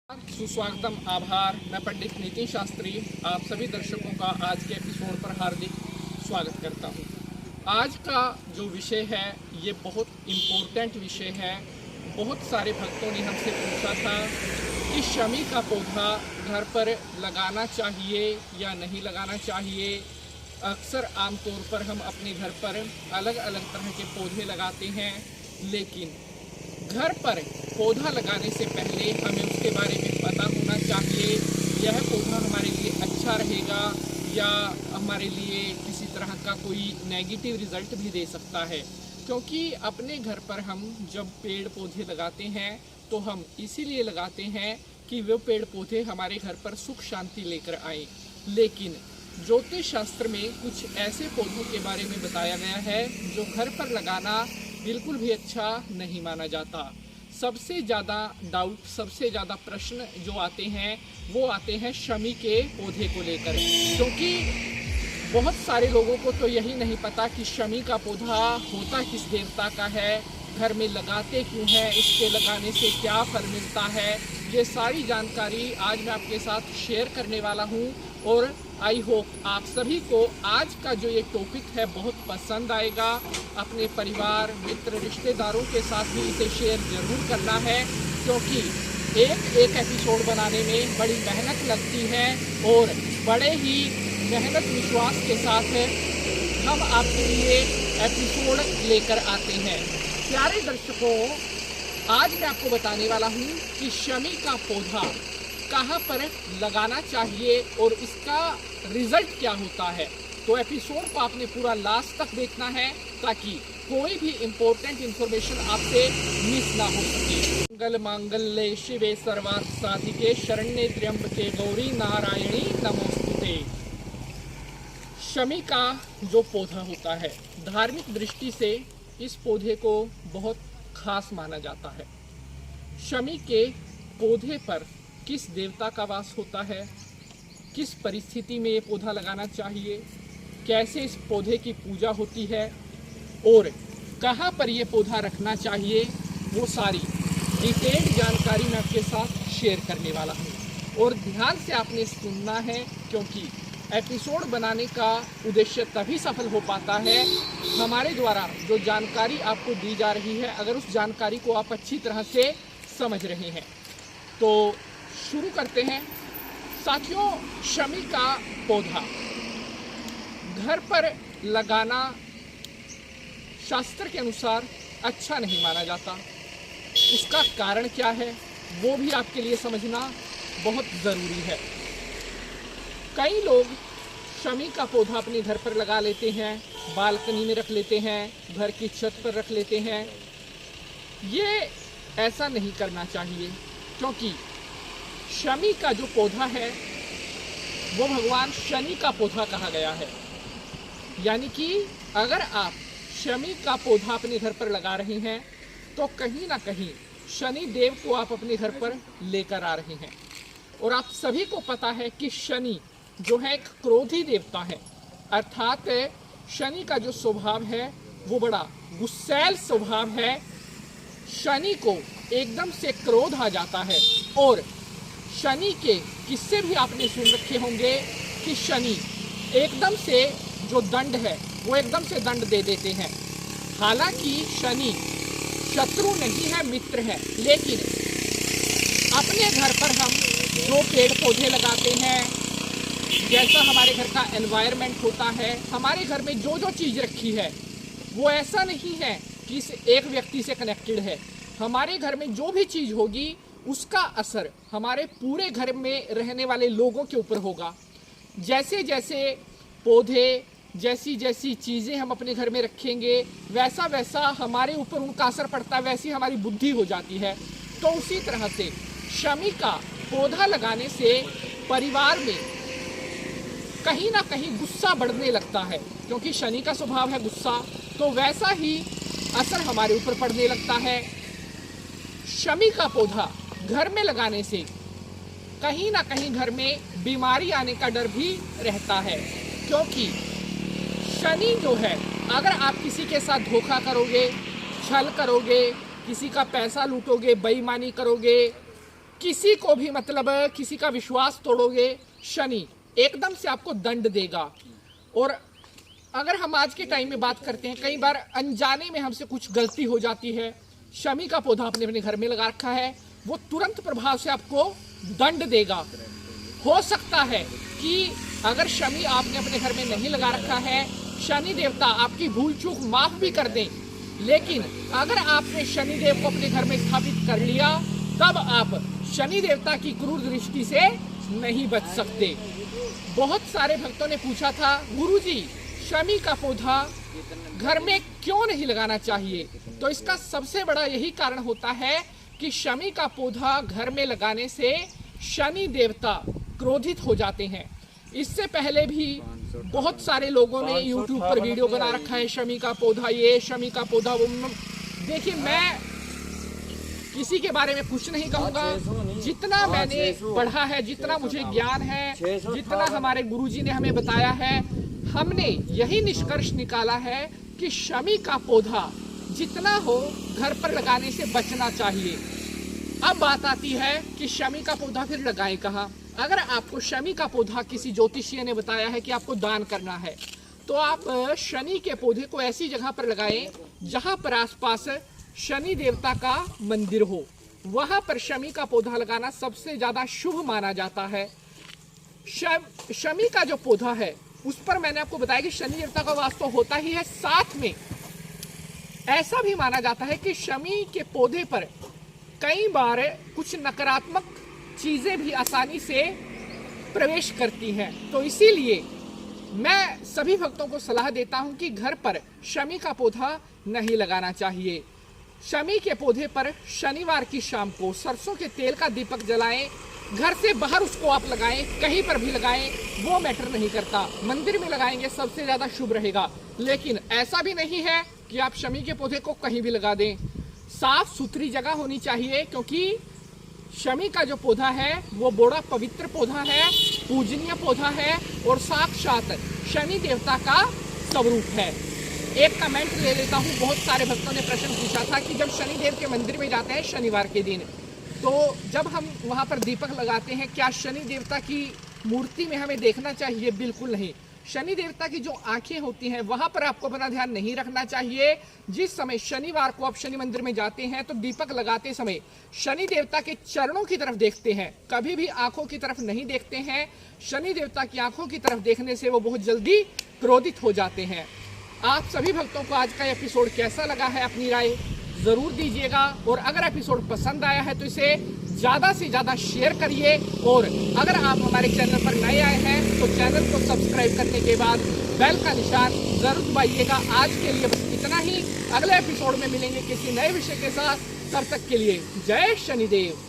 सुस्वागतम, आभार। मैं पंडित नितिन शास्त्री आप सभी दर्शकों का आज के एपिसोड पर हार्दिक स्वागत करता हूं। आज का जो विषय है ये बहुत इम्पोर्टेंट विषय है। बहुत सारे भक्तों ने हमसे पूछा था कि शमी का पौधा घर पर लगाना चाहिए या नहीं लगाना चाहिए। अक्सर आमतौर पर हम अपने घर पर अलग अलग तरह के पौधे लगाते हैं, लेकिन घर पर पौधा लगाने से पहले हमें उसके बारे में पता होना चाहिए। यह पौधा हमारे लिए अच्छा रहेगा या हमारे लिए किसी तरह का कोई नेगेटिव रिजल्ट भी दे सकता है। क्योंकि अपने घर पर हम जब पेड़ पौधे लगाते हैं तो हम इसीलिए लगाते हैं कि वो पेड़ पौधे हमारे घर पर सुख शांति लेकर आए। लेकिन ज्योतिष शास्त्र में कुछ ऐसे पौधों के बारे में बताया गया है जो घर पर लगाना बिल्कुल भी अच्छा नहीं माना जाता। सबसे ज़्यादा डाउट, सबसे ज़्यादा प्रश्न जो आते हैं वो आते हैं शमी के पौधे को लेकर। क्योंकि बहुत सारे लोगों को तो यही नहीं पता कि शमी का पौधा होता किस देवता का है, घर में लगाते क्यों हैं, इसके लगाने से क्या फल मिलता है। ये सारी जानकारी आज मैं आपके साथ शेयर करने वाला हूँ और आई होप आप सभी को आज का जो ये टॉपिक है बहुत पसंद आएगा। अपने परिवार, मित्र, रिश्तेदारों के साथ भी इसे शेयर ज़रूर करना है, क्योंकि एक एपिसोड बनाने में बड़ी मेहनत लगती है और बड़े ही मेहनत विश्वास के साथ हम आपके लिए एपिसोड लेकर आते हैं। प्यारे दर्शकों, आज मैं आपको बताने वाला हूँ कि शमी का पौधा कहाँ पर लगाना चाहिए और इसका रिजल्ट क्या होता है। तो एपिसोड को आपने पूरा लास्ट तक देखना है ताकि कोई भी इम्पोर्टेंट इंफॉर्मेशन आपसे मिस ना हो सके। मंगल मांगल्ये शिवे सर्वार्थ साधिके शरण्ये त्र्यंबके गौरी नारायणी नमोस्तुते। शमी का जो पौधा होता है, धार्मिक दृष्टि से इस पौधे को बहुत खास माना जाता है। शमी के पौधे पर किस देवता का वास होता है, किस परिस्थिति में ये पौधा लगाना चाहिए, कैसे इस पौधे की पूजा होती है और कहाँ पर ये पौधा रखना चाहिए, वो सारी डिटेल्ड जानकारी मैं आपके साथ शेयर करने वाला हूँ। और ध्यान से आपने सुनना है, क्योंकि एपिसोड बनाने का उद्देश्य तभी सफल हो पाता है हमारे द्वारा जो जानकारी आपको दी जा रही है, अगर उस जानकारी को आप अच्छी तरह से समझ रहे हैं। तो शुरू करते हैं। साथियों, शमी का पौधा घर पर लगाना शास्त्र के अनुसार अच्छा नहीं माना जाता। उसका कारण क्या है वो भी आपके लिए समझना बहुत ज़रूरी है। कई लोग शमी का पौधा अपने घर पर लगा लेते हैं, बालकनी में रख लेते हैं, घर की छत पर रख लेते हैं। ये ऐसा नहीं करना चाहिए, क्योंकि शमी का जो पौधा है वो भगवान शनि का पौधा कहा गया है। यानी कि अगर आप शमी का पौधा अपने घर पर लगा रहे हैं तो कहीं ना कहीं शनि देव को आप अपने घर पर लेकर आ रहे हैं। और आप सभी को पता है कि शनि जो है एक क्रोधी देवता है, अर्थात शनि का जो स्वभाव है वो बड़ा गुस्सैल स्वभाव है। शनि को एकदम से क्रोध आ जाता है और शनि के किस्से भी आपने सुन रखे होंगे कि शनि एकदम से जो दंड है वो एकदम से दंड दे देते हैं। हालांकि शनि शत्रु नहीं है, मित्र है। लेकिन अपने घर पर हम जो पेड़ पौधे लगाते हैं, जैसा हमारे घर का एनवायरनमेंट होता है, हमारे घर में जो जो चीज़ रखी है वो ऐसा नहीं है कि इस एक व्यक्ति से कनेक्टेड है। हमारे घर में जो भी चीज़ होगी उसका असर हमारे पूरे घर में रहने वाले लोगों के ऊपर होगा। जैसे जैसे पौधे, जैसी जैसी चीज़ें हम अपने घर में रखेंगे वैसा वैसा हमारे ऊपर उनका असर पड़ता है, वैसी हमारी बुद्धि हो जाती है। तो उसी तरह से शमी का पौधा लगाने से परिवार में कहीं ना कहीं गुस्सा बढ़ने लगता है, क्योंकि शनि का स्वभाव है गुस्सा, तो वैसा ही असर हमारे ऊपर पड़ने लगता है। शमी का पौधा घर में लगाने से कहीं ना कहीं घर में बीमारी आने का डर भी रहता है, क्योंकि शनि जो है, अगर आप किसी के साथ धोखा करोगे, छल करोगे, किसी का पैसा लूटोगे, बेईमानी करोगे, किसी को भी मतलब किसी का विश्वास तोड़ोगे, शनि एकदम से आपको दंड देगा। और अगर हम आज के टाइम में बात करते हैं, कई बार अनजाने में हमसे कुछ गलती हो जाती है, शमी का पौधा आपने अपने घर में लगा रखा है, वो तुरंत प्रभाव से आपको दंड देगा। हो सकता है कि अगर शमी आपने अपने घर में नहीं लगा रखा है, शनि देवता आपकी भूल चूक माफ भी कर दें, लेकिन अगर आपने शनि देव को अपने घर में स्थापित कर लिया, तब आप शनि देवता की क्रूर दृष्टि से नहीं बच सकते। बहुत सारे भक्तों ने पूछा था, गुरुजी शमी का पौधा घर में क्यों नहीं लगाना चाहिए? तो इसका सबसे बड़ा यही कारण होता है कि शमी का पौधा घर में लगाने से शनि देवता क्रोधित हो जाते हैं। इससे पहले भी बहुत सारे लोगों ने YouTube पर वीडियो बना रखा है, शमी का पौधा ये, शमी का पौधा वो। देखिए, मैं किसी के बारे में कुछ नहीं कहूँगा, जितना मैंने पढ़ा है, जितना मुझे ज्ञान है, जितना हमारे गुरुजी ने हमें बताया है, हमने यही निष्कर्ष निकाला है कि शमी का पौधा जितना हो घर पर लगाने से बचना चाहिए। अब बात आती है कि शमी का पौधा फिर लगाएं कहाँ? अगर आपको शमी का पौधा किसी ज्योतिषी ने बताया है कि आपको दान करना है, तो आप शनि के पौधे को ऐसी जगह पर लगाएं जहां पर आसपास शनि देवता का मंदिर हो। वहां पर शमी का पौधा लगाना सबसे ज्यादा शुभ माना जाता है। शमी का जो पौधा है उस पर मैंने आपको बताया कि शनि देवता का वास तो होता ही है, साथ में ऐसा भी माना जाता है कि शमी के पौधे पर कई बार कुछ नकारात्मक चीजें भी आसानी से प्रवेश करती हैं। तो इसीलिए मैं सभी भक्तों को सलाह देता हूं कि घर पर शमी का पौधा नहीं लगाना चाहिए। शमी के पौधे पर शनिवार की शाम को सरसों के तेल का दीपक जलाएं, घर से बाहर उसको आप लगाएं, कहीं पर भी लगाएं, वो मैटर नहीं करता। मंदिर में लगाएंगे सबसे ज्यादा शुभ रहेगा। लेकिन ऐसा भी नहीं है कि आप शमी के पौधे को कहीं भी लगा दें, साफ सुथरी जगह होनी चाहिए, क्योंकि शमी का जो पौधा है वो बड़ा पवित्र पौधा है, पूजनीय पौधा है और साक्षात शनि देवता का स्वरूप है। एक कमेंट ले लेता हूँ, बहुत सारे भक्तों ने प्रश्न पूछा था कि जब शनि देव के मंदिर में जाते हैं शनिवार के दिन, तो जब हम वहाँ पर दीपक लगाते हैं, क्या शनि देवता की मूर्ति में हमें देखना चाहिए? बिल्कुल नहीं। शनि देवता की जो आंखें होती हैं वहां पर आपको अपना ध्यान नहीं रखना चाहिए। जिस समय शनिवार को आप शनि मंदिर में जाते हैं तो दीपक लगाते समय शनि देवता के चरणों की तरफ देखते हैं, कभी भी आंखों की तरफ नहीं देखते हैं। शनि देवता की आंखों की तरफ देखने से वो बहुत जल्दी क्रोधित हो जाते हैं। आप सभी भक्तों को आज का एपिसोड कैसा लगा है, अपनी राय जरूर दीजिएगा, और अगर एपिसोड पसंद आया है तो इसे ज़्यादा से ज़्यादा शेयर करिए। और अगर आप हमारे चैनल पर नए आए हैं तो चैनल को सब्सक्राइब करने के बाद बेल का निशान जरूर दबाइएगा। आज के लिए बस इतना ही, अगले एपिसोड में मिलेंगे किसी नए विषय के साथ। तब तक के लिए जय शनिदेव।